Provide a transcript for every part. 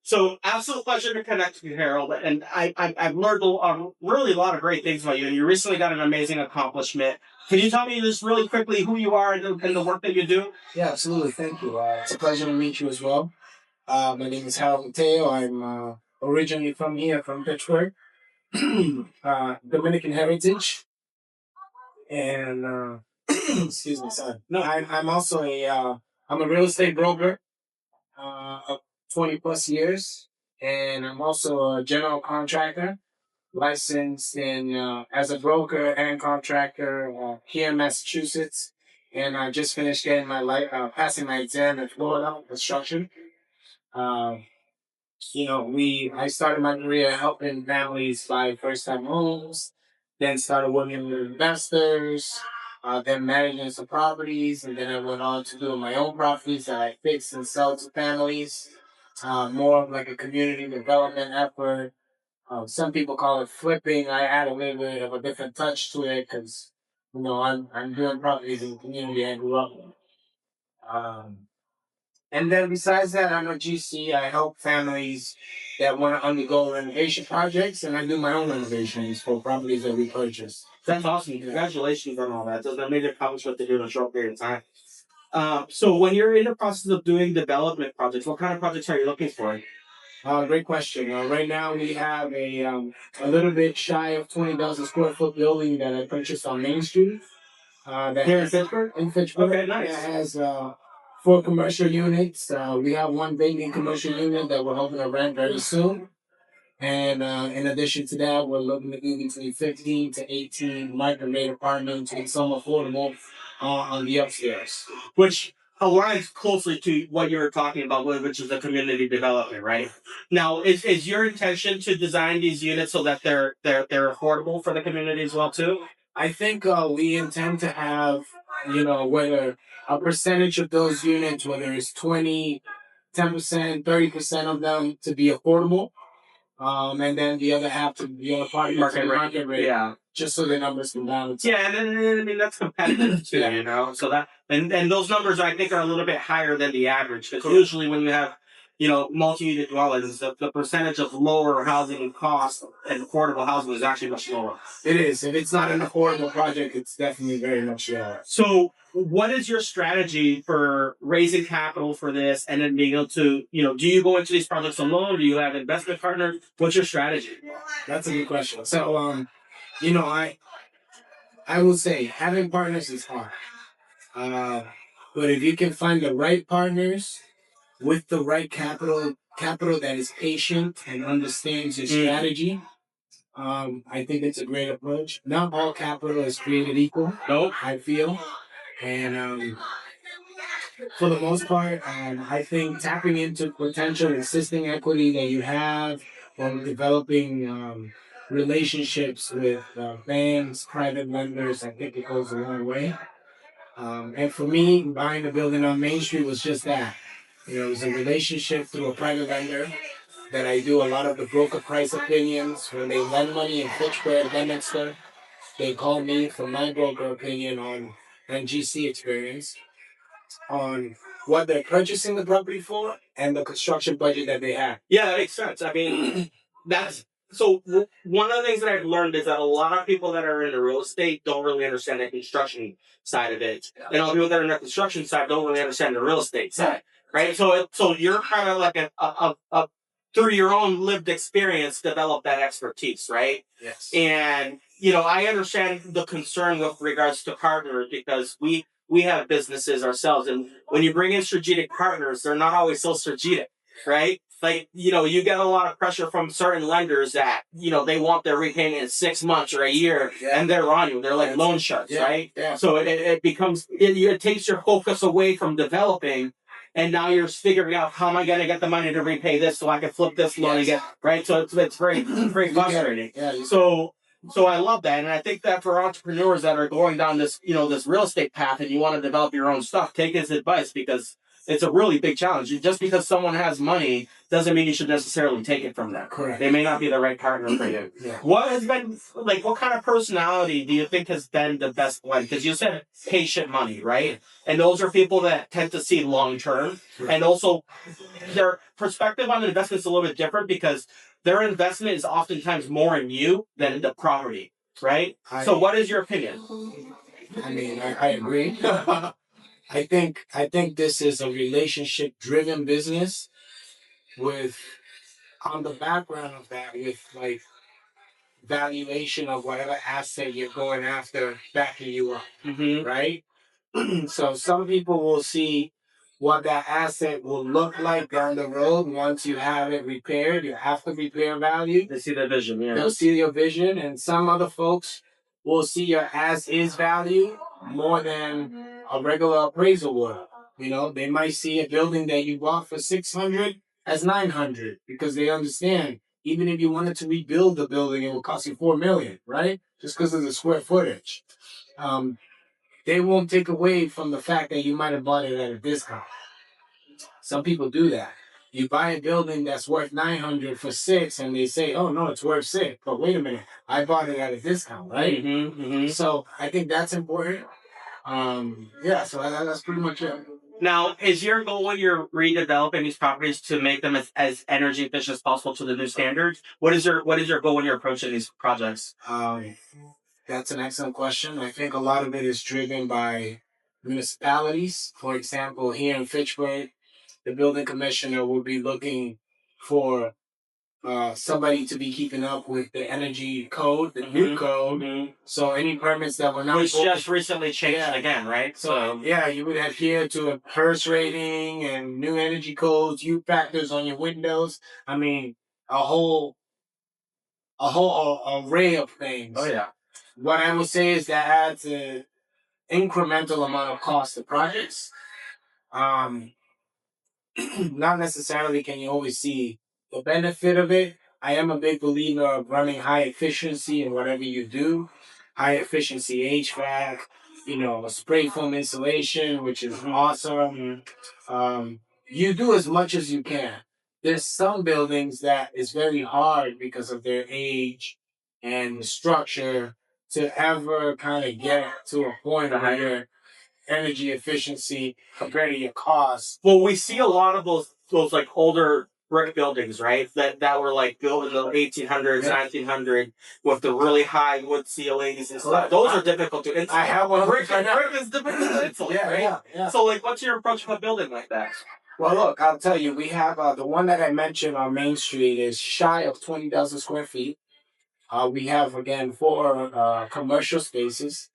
So, absolute pleasure to connect with you, Harold. And I've learned really a lot of great things about you. And you recently got an amazing accomplishment. Can you tell me just really quickly who you are and the work that you do? Yeah, absolutely. Thank you. It's a pleasure to meet you as well. My name is Harold Mateo. I'm originally from here, from Pittsburgh, Dominican heritage, and excuse me, sorry. No, I'm also I'm a real estate broker of 20 plus years, and I'm also a general contractor, licensed in as a broker and contractor here in Massachusetts. And I just finished getting my passing my exam in Florida construction. Uh, I started my career helping families buy first time homes, then started working with investors, then managing some properties, and then I went on to doing my own properties that I fix and sell to families. More of like a community development effort. Some people call it flipping. I add a little bit of a different touch to it because, I'm doing properties in the community I grew up in. Um, and then besides that, I'm a GC. I help families that want to undergo renovation projects, and I do my own renovations for properties that we purchase. That's awesome. Congratulations on all that. That's a major accomplishment to do in a short period of time. So, when you're in the process of doing development projects, what kind of projects are you looking for? Great question. Right now we have a little bit shy of 20,000 square foot building that I purchased on Main Street. That Here in Pittsburgh? In Fitchburg. Okay, nice. It has 4 commercial units. We have one vacant commercial unit that we're hoping to rent very soon. And in addition to that, we're looking to do between 15 to 18 market rate apartments and some affordable on the upstairs. Which aligns closely to what you were talking about, which is the community development, right? Now, is your intention to design these units so that they're affordable for the community as well too? I think we intend to have, whether a percentage of those units, whether it's 20, 10%, 30% of them to be affordable. And then the other half to the other part market rate. Yeah. Just so the numbers can balance. Yeah, and then, I mean that's competitive too, So that and those numbers I think are a little bit higher than the average because usually when you have multi-unit dwellings, the percentage of lower housing costs and affordable housing is actually much lower. It is. If it's not an affordable project, it's definitely very much lower. So, what is your strategy for raising capital for this, and then being able to, do you go into these projects alone? Do you have investment partners? What's your strategy? That's a good question. So, I will say having partners is hard. But if you can find the right partners with the right capital that is patient and understands your strategy, I think it's a great approach. Not all capital is created equal. Nope. I feel, and for the most part, I think tapping into potential existing equity that you have, or developing relationships with banks, private lenders, I think it goes a long way. And for me, buying a building on Main Street was just that. It was a relationship through a private lender that I do a lot of the broker price opinions. When they lend money in Fitchburg, Leominster, they call me for my broker opinion on NGC experience on what they're purchasing the property for and the construction budget that they have. Yeah, that makes sense. I mean, one of the things that I've learned is that a lot of people that are in the real estate don't really understand the construction side of it. And all the people that are in the construction side don't really understand the real estate side, right? So you're kind of like a through your own lived experience, develop that expertise, right? Yes. And, I understand the concern with regards to partners because we have businesses ourselves. And when you bring in strategic partners, they're not always so strategic, right? Like, you get a lot of pressure from certain lenders that, they want their repayment in 6 months or a year, and they're on you. They're like loan sharks, right? Yeah. So it becomes, it takes your focus away from developing, and now you're figuring out how am I going to get the money to repay this so I can flip this loan and get, right? So it's very frustrating. Yeah. So I love that, and I think that for entrepreneurs that are going down this, this real estate path, and you want to develop your own stuff, take his advice because it's a really big challenge. Just because someone has money doesn't mean you should necessarily take it from them. Correct. They may not be the right partner for you. Yeah. What has been, like, what kind of personality do you think has been the best blend? Because you said patient money, right? And those are people that tend to see long term. And also, their perspective on investment is a little bit different because their investment is oftentimes more in you than in the property, right? So what is your opinion? I mean, I agree. I think this is a relationship driven business with on the background of that with like valuation of whatever asset you're going after backing you up, right? So some people will see what that asset will look like down the road once you have it repaired, your after repair value. They see the vision, yeah. They'll see your vision, and some other folks will see your as is value more than a regular appraisal would. You know, they might see a building that you bought for 600 as 900 because they understand even if you wanted to rebuild the building, it will cost you 4 million, right? Just because of the square footage. They won't take away from the fact that you might have bought it at a discount. Some people do that. You buy a building that's worth 900 for 6, and they say, "Oh no, it's worth 6." But wait a minute, I bought it at a discount, right? So I think that's important. Yeah, so that's pretty much it. Now, is your goal when you're redeveloping these properties to make them as energy efficient as possible to the new standards? What is your goal when you're approaching these projects? That's an excellent question. I think a lot of it is driven by municipalities. For example, here in Fitchburg, the building commissioner will be looking for somebody to be keeping up with the energy code, the new code. So any permits that were not... Which just recently changed again, right? So yeah, you would adhere to a PERS rating and new energy codes, U factors on your windows. I mean, a whole array of things. Oh yeah. What I would say is that adds an incremental amount of cost to projects. Not necessarily can you always see the benefit of it. I am a big believer of running high efficiency in whatever you do. High efficiency HVAC, spray foam insulation, which is awesome. You do as much as you can. There's some buildings that is very hard because of their age and the structure to ever kind of get to a point where your energy efficiency compared to your cost. Well, we see a lot of those like older brick buildings, right? That were like built in the 1800s, 1900 with the really high wood ceilings and stuff. Those are difficult to insulate. I have one. Brick is difficult to insulate, right? Yeah. So, like, what's your approach to a building like that? Well, look, I'll tell you, we have the one that I mentioned on Main Street is shy of 20,000 square feet. We have, again, 4 commercial spaces.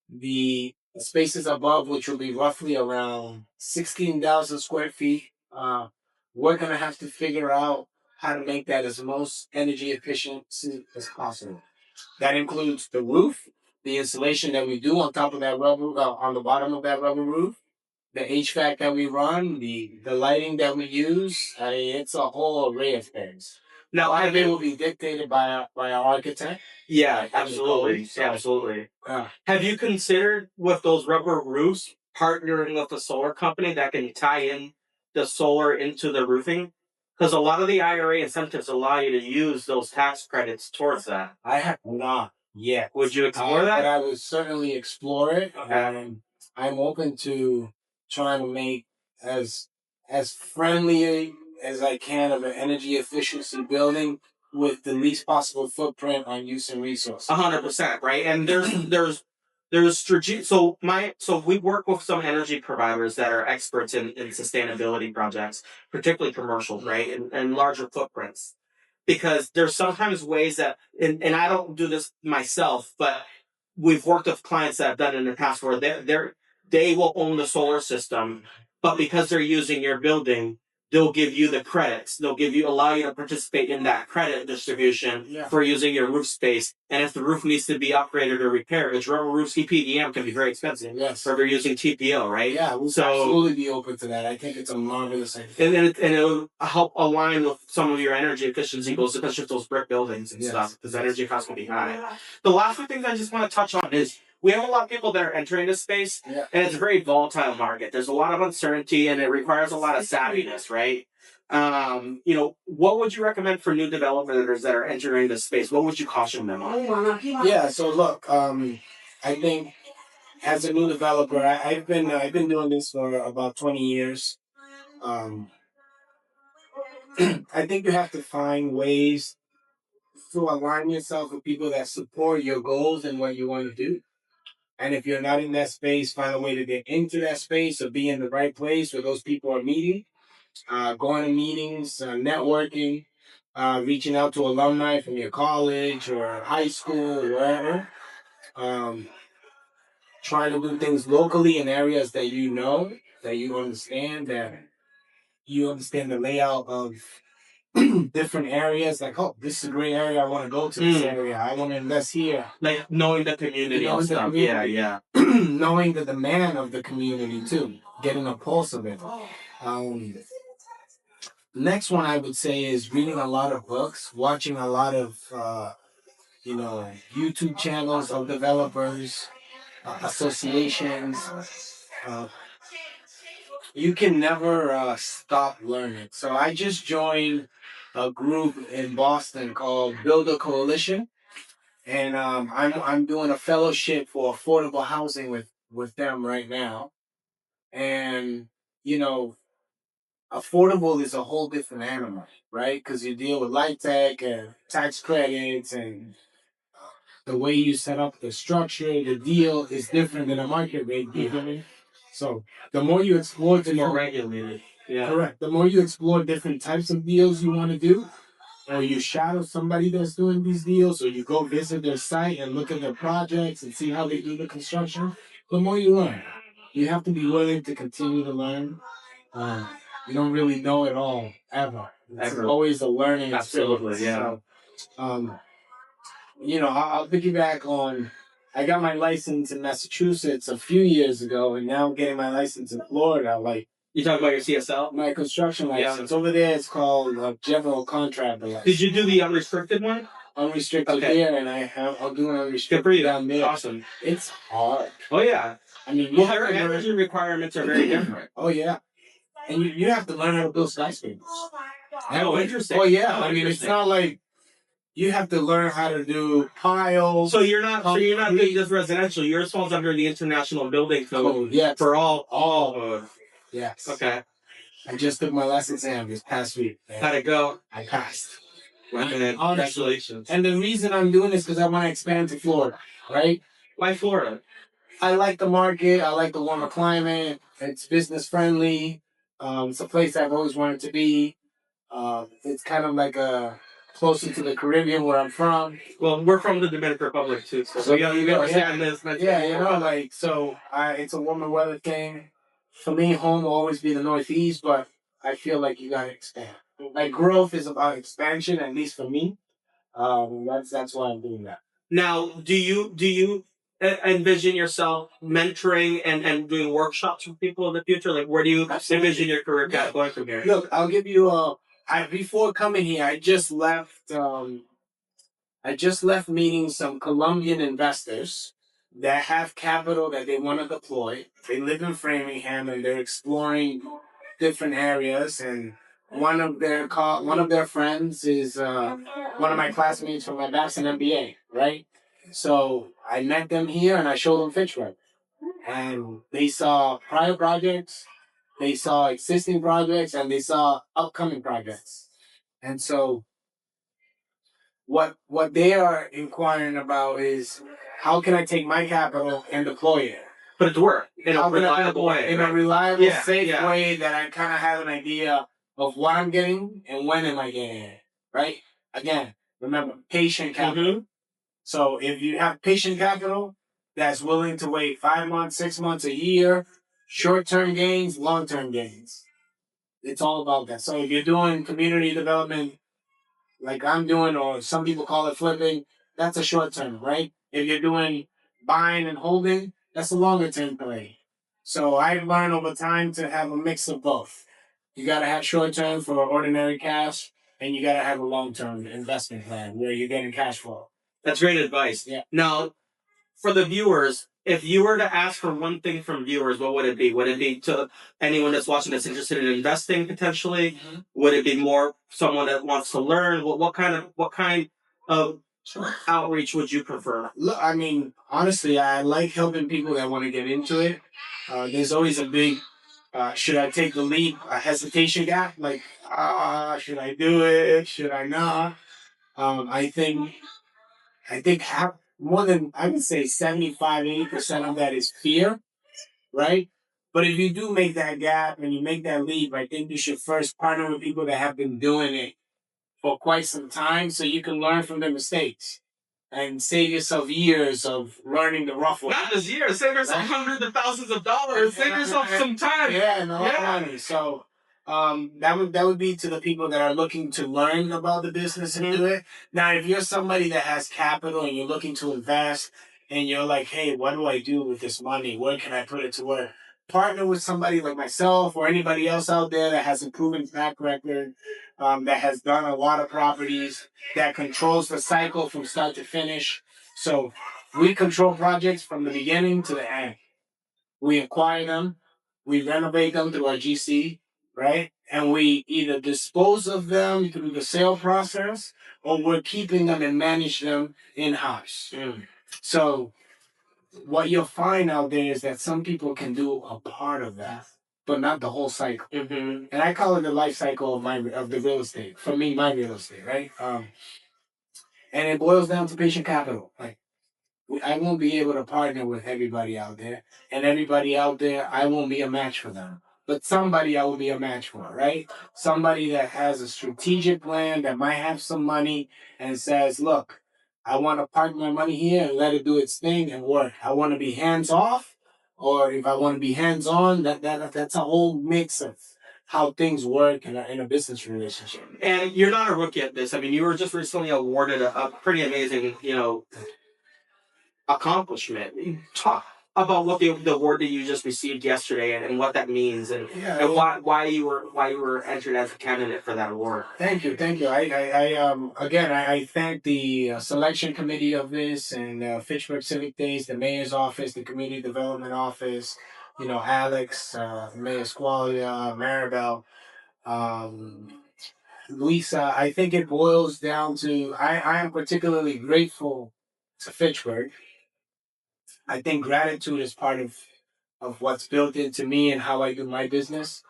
The spaces above, which will be roughly around 16,000 square feet, we're going to have to figure out how to make that as most energy efficient as possible. That includes the roof, the insulation that we do on top of that rubber, on the bottom of that rubber roof, the HVAC that we run, the lighting that we use. I mean, it's a whole array of things. Now, a lot of it will be dictated by our architect. Yeah, absolutely. Yeah, absolutely. Have you considered with those rubber roofs partnering with a solar company that can tie in the solar into the roofing? Because a lot of the IRA incentives allow you to use those tax credits towards that. I have not yet. Would you explore that? But I would certainly explore it. Okay. I'm open to trying to make as friendly as I can of an energy efficiency building with the least possible footprint on use and resources. 100%, right? And there's strategic. So we work with some energy providers that are experts in sustainability projects, particularly commercial, right, and larger footprints. Because there's sometimes ways that, and I don't do this myself, but we've worked with clients that have done it in the past where they will own the solar system, but because they're using your building, they'll give you the credits. They'll allow you to participate in that credit distribution for using your roof space. And if the roof needs to be upgraded or repaired, which rubber roofs, EPDM can be very expensive. Yes. Or if you're using TPO, right? Yeah, we'll absolutely be open to that. I think it's a marvelous idea. And it'll help align with some of your energy efficiency goals, especially with those brick buildings and stuff, because energy costs can be high. The last few things I just want to touch on is we have a lot of people that are entering this space, and it's a very volatile market. There's a lot of uncertainty, and it requires a lot of savviness, right? What would you recommend for new developers that are entering this space? What would you caution them on? Yeah. So look, I think as a new developer, I've been doing this for about 20 years. Um, I think you have to find ways to align yourself with people that support your goals and what you want to do. And if you're not in that space, find a way to get into that space or be in the right place where those people are meeting, going to meetings, networking, reaching out to alumni from your college or high school or wherever. Um, Trying to do things locally in areas that you know, that you understand the layout of different areas. Like, oh, this is a great area. I want to go to this area. I want to invest here. Like knowing the community and stuff. Community. Yeah. Knowing the demand of the community too. Getting a pulse of it. Next one I would say is reading a lot of books, watching a lot of YouTube channels of developers, associations. Uh, you can never stop learning. So I just joined a group in Boston called Build a Coalition, and I'm doing a fellowship for affordable housing with them right now. And you know, affordable is a whole different animal, right? Because you deal with light tech and tax credits and the way you set up the structure, the deal is different than a market rate deal. Mm-hmm. So the more you explore, the more regulated. Yeah. Correct. The more you explore different types of deals you want to do, or you shadow somebody that's doing these deals, or you go visit their site and look at their projects and see how they do the construction, the more you learn. You have to be willing to continue to learn. You don't really know it all ever. It's always a learning experience. Absolutely, yeah. So, I'll piggyback on. I got my license in Massachusetts a few years ago, and now I'm getting my license in Florida. Like, you talking about your CSL? My construction license. Over there, it's called general contractor license. Did you do the unrestricted one? Unrestricted there, and I'll do an unrestricted down there. Awesome. It's hard. Oh, yeah. I mean, their energy requirements are very different. Oh, yeah. And you have to learn how to build skyscrapers. Oh, interesting. Oh, yeah. I mean, it's not like you have to learn how to do piles. So you're not doing just residential. Yours falls under the International Building Code. Yes. For all. Yes. Okay. I just took my last exam this past week. How'd it go? I passed. Congratulations. And the reason I'm doing this is because I want to expand to Florida, right? Why Florida? I like the market. I like the warmer climate. It's business friendly. It's a place I've always wanted to be. It's kind of like closer to the Caribbean where I'm from. Well, we're from the Dominican Republic too, so you understand this. Yeah, it's a warmer weather thing. For me, home will always be the Northeast, but I feel like you gotta expand. Like growth is about expansion, at least for me. That's why I'm doing that. Now, do you envision yourself mentoring and doing workshops with people in the future? Like, where do you envision your career path going from here? Look, I'll give you before coming here, I just left meeting some Colombian investors that have capital that they want to deploy. They live in Framingham and they're exploring different areas. And one of their friends is one of my classmates from my Babson MBA, right? So I met them here and I showed them Fitchburg. And they saw prior projects, they saw existing projects, and they saw upcoming projects. And so what they are inquiring about is how can I take my capital and deploy it? Put it to work in a reliable way. In a reliable, safe way that I kind of have an idea of what I'm getting and when am I getting it, right? Again, remember, patient capital. Mm-hmm. So if you have patient capital that's willing to wait 5 months, 6 months, a year, short-term gains, long-term gains. It's all about that. So if you're doing community development like I'm doing, or some people call it flipping, that's a short-term, right? If you're doing buying and holding, that's a longer-term play. So I've learned over time to have a mix of both. You got to have short-term for ordinary cash, and you got to have a long-term investment plan where you're getting cash flow. That's great advice. Yeah. Now, for the viewers, if you were to ask for one thing from viewers, what would it be? Would it be to anyone that's watching that's interested in investing potentially? Mm-hmm. Would it be more someone that wants to learn? What kind of outreach would you prefer? Look, I mean, honestly, I like helping people that want to get into it. There's always a big, should I take the leap, a hesitation gap? Like, should I do it? Should I not? I think more than, I would say 75, 80% of that is fear, right? But if you do make that gap and you make that leap, I think you should first partner with people that have been doing it for quite some time so you can learn from their mistakes and save yourself years of learning the rough way. Not just years, save yourself hundreds of thousands of dollars, save yourself some time. Yeah, and a lot of money. So that would be to the people that are looking to learn about the business and do it. Now, if you're somebody that has capital and you're looking to invest and you're like, hey, what do I do with this money? Where can I put it to work? Partner with somebody like myself or anybody else out there that has a proven track record, that has done a lot of properties, that controls the cycle from start to finish. So we control projects from the beginning to the end. We acquire them, we renovate them through our GC, right? And we either dispose of them through the sale process or we're keeping them and manage them in house. So what you'll find out there is that some people can do a part of that, but not the whole cycle. Mm-hmm. And I call it the life cycle of the real estate. For me, my real estate, right? And it boils down to patient capital. Like I won't be able to partner with everybody out there, and everybody out there, I won't be a match for them. But somebody I will be a match for, right? Somebody that has a strategic plan that might have some money and says, look, I want to park my money here and let it do its thing and work. I want to be hands off, or if I want to be hands on, that's a whole mix of how things work in a business relationship. And you're not a rookie at this. I mean, you were just recently awarded a pretty amazing, accomplishment. Talk about what the award that you just received yesterday and what that means and why you were entered as a candidate for that award. Thank you. I thank the selection committee of this and Fitchburg Civic Days, the mayor's office, the community development office. Alex, Mayor Squalia, Maribel, um, Luisa. I think it boils down to I am particularly grateful to Fitchburg. I think gratitude is part of what's built into me and how I do my business.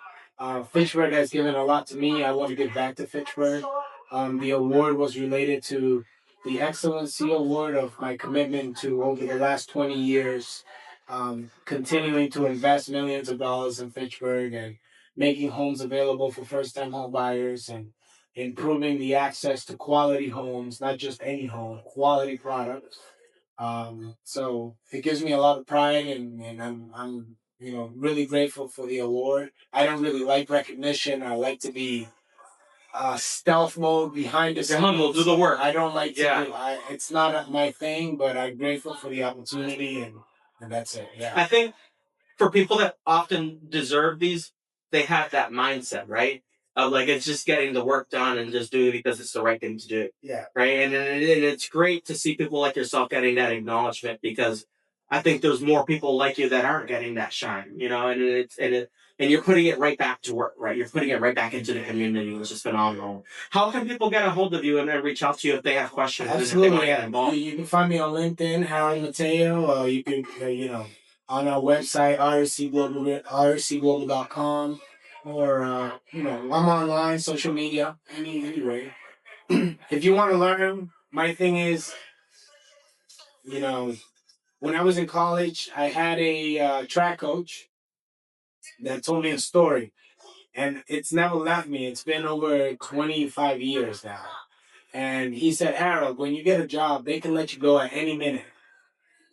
Fitchburg has given a lot to me. I want to give back to Fitchburg. The award was related to the Excellency Award of my commitment to over the last 20 years, continuing to invest millions of dollars in Fitchburg and making homes available for first-time home buyers and improving the access to quality homes, not just any home, quality products. So it gives me a lot of pride and I'm really grateful for the award. I don't really like recognition. I like to be stealth mode behind the scenes. Humble, do the work. I don't like to do it's not my thing, but I'm grateful for the opportunity and that's it. Yeah. I think for people that often deserve these, they have that mindset, right? Of like it's just getting the work done and just doing it because it's the right thing to do. Yeah. Right. And it's great to see people like yourself getting that acknowledgement because I think there's more people like you that aren't getting that shine, and you're putting it right back to work, right? You're putting it right back into the community, which is phenomenal. How can people get a hold of you and then reach out to you if they have questions? Absolutely. You can find me on LinkedIn, Harold Mateo. You can, on our website, rcglobal.com, or, I'm online, social media, anyway. If you want to learn, my thing is, when I was in college, I had a track coach that told me a story, and it's never left me. It's been over 25 years now. And he said, Harold, when you get a job, they can let you go at any minute.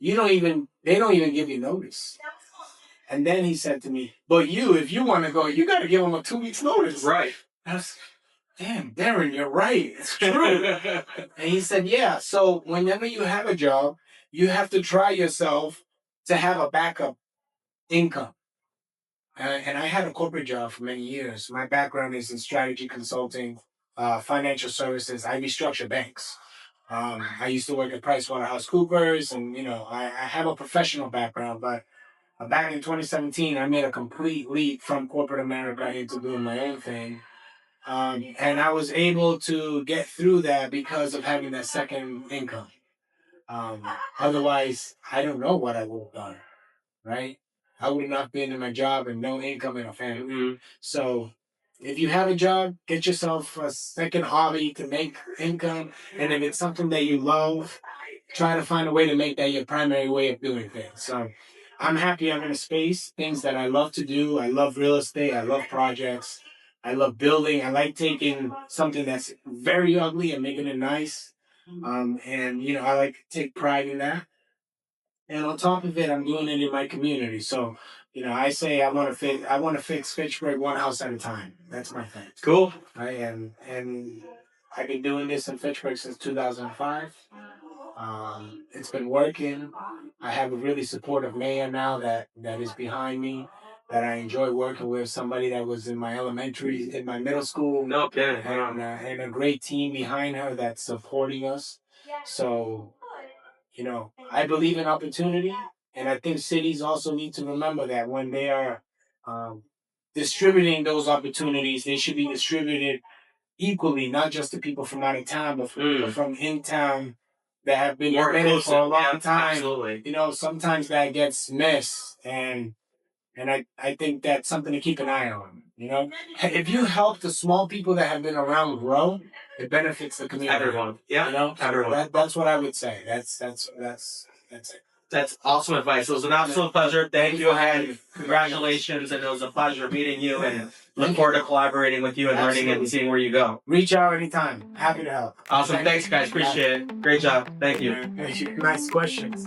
They don't even give you notice. And then he said to me, but if you want to go, you got to give them a 2 weeks notice. Right. I was, damn, Darren, you're right. It's true. And he said, yeah. So whenever you have a job, you have to try yourself to have a backup income. And I had a corporate job for many years. My background is in strategy consulting, financial services. I restructure banks. I used to work at PricewaterhouseCoopers, and I have a professional background, but back in 2017, I made a complete leap from corporate America into doing my own thing. And I was able to get through that because of having that second income. Um, Otherwise, I don't know what I would have done, right? I would have not been in my job and no income and a family. Mhm. So if you have a job, get yourself a second hobby to make income. And if it's something that you love, try to find a way to make that your primary way of doing things. So I'm happy I'm in a space, things that I love to do. I love real estate. I love projects. I love building. I like taking something that's very ugly and making it nice. And I like to take pride in that. And on top of it, I'm doing it in my community. So, I say I want to fix Fitchburg one house at a time. That's my thing. Cool. And I've been doing this in Fitchburg since 2005. It's been working. I have a really supportive mayor now that is behind me, that I enjoy working with. Somebody that was in my middle school, No kidding. and a great team behind her that's supporting us. So, I believe in opportunity, and I think cities also need to remember that when they are um, distributing those opportunities, they should be distributed equally, not just to people from out of town, but people from in town that have been committed for a long time. Absolutely. Sometimes that gets missed, and I think that's something to keep an eye on. If you help the small people that have been around grow, it benefits the community. Everyone. Yeah. Everyone. That's what I would say. That's it. That's awesome advice. It was an absolute pleasure. Thank you again. Congratulations. And it was a pleasure meeting you, and look forward to collaborating with you and learning and seeing where you go. Reach out anytime. Happy to help. Awesome. Thanks, guys. Appreciate it. Great job. Thank you. Nice questions.